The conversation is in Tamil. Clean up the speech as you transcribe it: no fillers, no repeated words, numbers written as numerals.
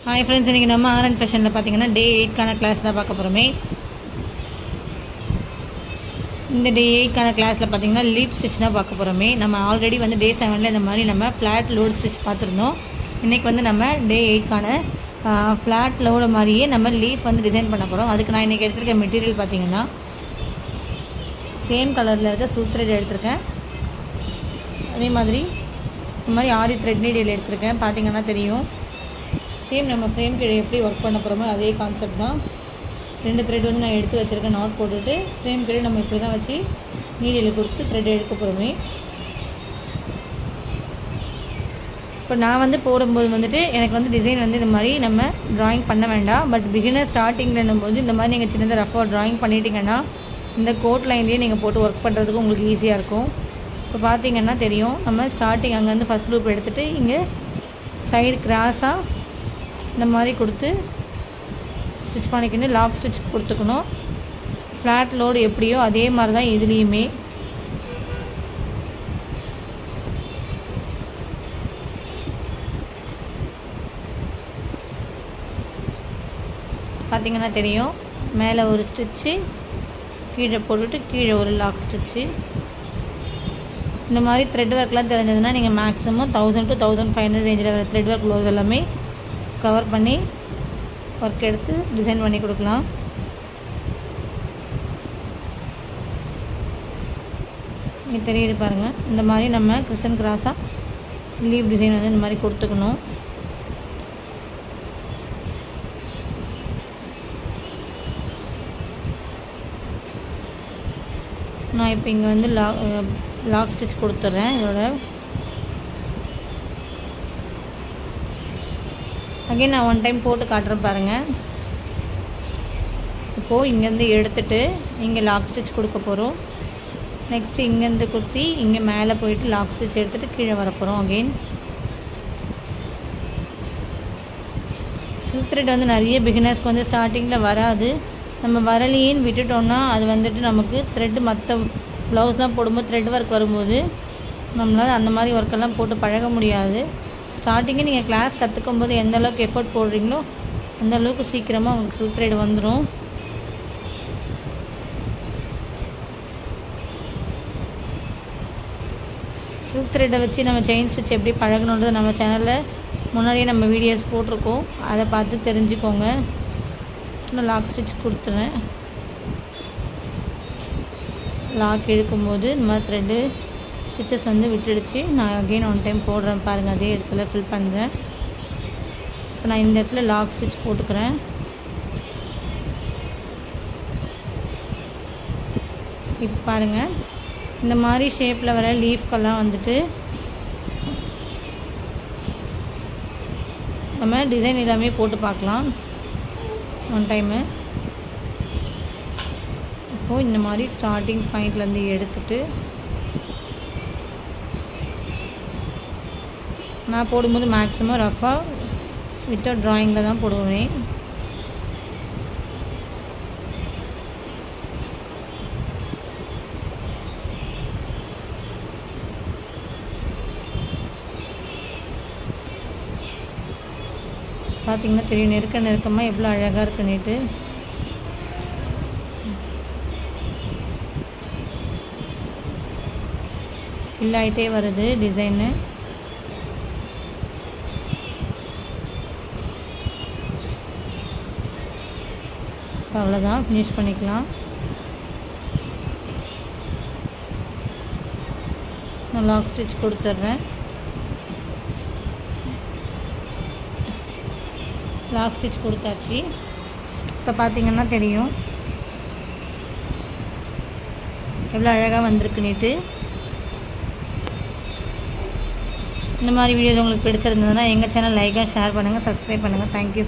ஹாய் ஃப்ரெண்ட்ஸ், இன்றைக்கி நம்ம ஆர்என் ஃபேஷனில் பார்த்தீங்கன்னா டே 8க்கான கிளாஸ் தான் பார்க்க போகிறோமே. இந்த டே 8க்கான கிளாஸில் பார்த்தீங்கன்னா லீப் ஸ்டிச் தான் பார்க்க போகிறோமே. நம்ம ஆல்ரெடி வந்து டே 7ல் இந்த மாதிரி நம்ம ஃப்ளாட் லோடு ஸ்டிச் பார்த்துருந்தோம். இன்றைக்கி வந்து நம்ம டே 8க்கான ஃப்ளாட் லோடு மாதிரியே நம்ம லீஃப் வந்து டிசைன் பண்ண போகிறோம். அதுக்கு நான் இன்றைக்கி எடுத்துருக்க மெட்டீரியல் பார்த்தீங்கன்னா சேம் கலரில் இருக்க சில்க் த்ரெட் எடுத்திருக்கேன். அதே மாதிரி இந்த மாதிரி ஆரி த்ரெட் நீடில் எடுத்திருக்கேன். பார்த்தீங்கன்னா தெரியும். சேம் நம்ம ஃப்ரேம் கீழே எப்படி ஒர்க் பண்ண போகிறோமோ அதே கான்செப்ட் தான். 2 த்ரெட் வந்து நான் எடுத்து வச்சுருக்கேன். நாட் போட்டுட்டு ஃப்ரேம் கீழே நம்ம இப்படி தான் வச்சு நீடில் கொடுத்து த்ரெட் எடுக்க போகிறோமே. இப்போ நான் வந்து போடும்போது வந்துட்டு எனக்கு வந்து டிசைன் வந்து இந்த மாதிரி நம்ம ட்ராயிங் பண்ண வேண்டாம். பட் பிகினர் ஸ்டார்டிங்லன்னும் போது இந்த மாதிரி நீங்கள் சின்னதாக ரஃபாக ட்ராயிங் பண்ணிட்டீங்கன்னா இந்த கோட் லைன்லேயே நீங்கள் போட்டு ஒர்க் பண்ணுறதுக்கு உங்களுக்கு ஈஸியாக இருக்கும். இப்போ பார்த்தீங்கன்னா தெரியும், நம்ம ஸ்டார்டிங் அங்கேருந்து ஃபஸ்ட் லூப் எடுத்துகிட்டு இங்கே சைடு கிராஸாக இந்த மாதிரி கொடுத்து ஸ்டிச் பண்ணிக்கணும். லாக் ஸ்டிச் கொடுத்துக்கணும். ஃப்ளாட் லோடு எப்படியோ அதே மாதிரி தான் இதுலேயுமே. பார்த்திங்கன்னா தெரியும், மேலே ஒரு ஸ்டிச்சு கீழே போட்டுட்டு கீழே ஒரு லாக் ஸ்டிச்சு. இந்த மாதிரி த்ரெட் ஒர்க்லாம் தெரிஞ்சதுன்னா நீங்கள் மேக்ஸிமம் 1000 to 1500 ரேஞ்சில் வர த்ரெட் ஒர்க் க்ளோஸ் எல்லாமே கவர் பண்ணி ஒர்க் எடுத்து டிசைன் பண்ணி கொடுக்கலாம். இங்கே தெரியுது பாருங்கள். இந்த மாதிரி நம்ம கிறிஸ்டன் கிராஸாக லீவ் டிசைன் வந்து இந்த மாதிரி கொடுத்துக்கணும். நான் இப்போ இங்கே வந்து லாக் ஸ்டிச் கொடுத்துட்றேன். இதோட அகைன் நான் 1 டைம் போட்டு காட்டுறேன் பாருங்கள். இப்போது இங்கேருந்து எடுத்துகிட்டு இங்கே லாக் ஸ்டிச் கொடுக்க போகிறோம். நெக்ஸ்ட்டு இங்கேருந்து குத்தி இங்கே மேலே போயிட்டு லாக் ஸ்டிச் எடுத்துகிட்டு கீழே வர போகிறோம். அகெயின் சில்க் த்ரெட் வந்து நிறைய பிகினர்ஸ்க்கு வந்து ஸ்டார்டிங்கில் வராது. நம்ம வரலையேன்னு விட்டுட்டோம்னா அது வந்துட்டு நமக்கு த்ரெட்டு மற்ற ப்ளவுஸ்லாம் போடும்போது த்ரெட் ஒர்க் வரும்போது நம்மளால் அந்த மாதிரி ஒர்க்கெல்லாம் போட்டு பழக முடியாது. ஸ்டார்டிங்கே நீங்கள் கிளாஸ் கற்றுக்கும் போது எந்த அளவுக்கு எஃபர்ட் போடுறீங்களோ அந்த அளவுக்கு சீக்கிரமாக உங்களுக்கு சில்க் த்ரெட் வந்துடும். சில்க் த்ரெட்டை வச்சு நம்ம செயின் ஸ்டிச் எப்படி பழகணுன்றது நம்ம சேனலில் முன்னாடியே நம்ம வீடியோஸ் போட்டிருக்கோம். அதை பார்த்து தெரிஞ்சுக்கோங்க. நான் லாக் ஸ்டிச் கொடுத்துருவேன். லாக் இழுக்கும்போது இந்த மாதிரி த்ரெட்டு ஸ்டிச்சஸ் வந்து விட்டுடுச்சு. நான் அகெயின் 1 டைம் போடுறேன் பாருங்கள். அதே இடத்துல ஃபில் பண்ணுறேன். இப்போ நான் இந்த இடத்துல லாக் ஸ்டிச் போட்டுக்கிறேன். இப்போ பாருங்கள், இந்த மாதிரி ஷேப்பில் வர லீஃப்கெல்லாம் வந்துட்டு நம்ம டிசைன் எல்லாமே போட்டு பார்க்கலாம் 1 டைமு. இப்போது இந்த மாதிரி ஸ்டார்டிங் பாயிண்ட்லேருந்து எடுத்துகிட்டு நான் போடும்போது மேக்ஸிமம் ரஃபாக வித்தவுட் ட்ராயிங்கில் தான் போடுவேன். பார்த்திங்கன்னா தெரியும், நெருக்கமாக எவ்வளோ அழகாக இருக்குன்னுட்டு. ஃபில் ஆகிட்டே வருது டிசைனு. அவ்வளோதான், ஃபினிஷ் பண்ணிக்கலாம். நான் லாக் ஸ்டிச் கொடுத்துட்றேன். லாக் ஸ்டிச் கொடுத்தாச்சு. இப்போ பார்த்தீங்கன்னா தெரியும் எவ்வளோ அழகாக வந்திருக்குன்னுட்டு. இந்த மாதிரி வீடியோஸ் உங்களுக்கு பிடிச்சிருந்ததுன்னா எங்கள் சேனல் லைக்காக ஷேர் பண்ணுங்கள், சப்ஸ்கிரைப் பண்ணுங்கள். தேங்க்யூ.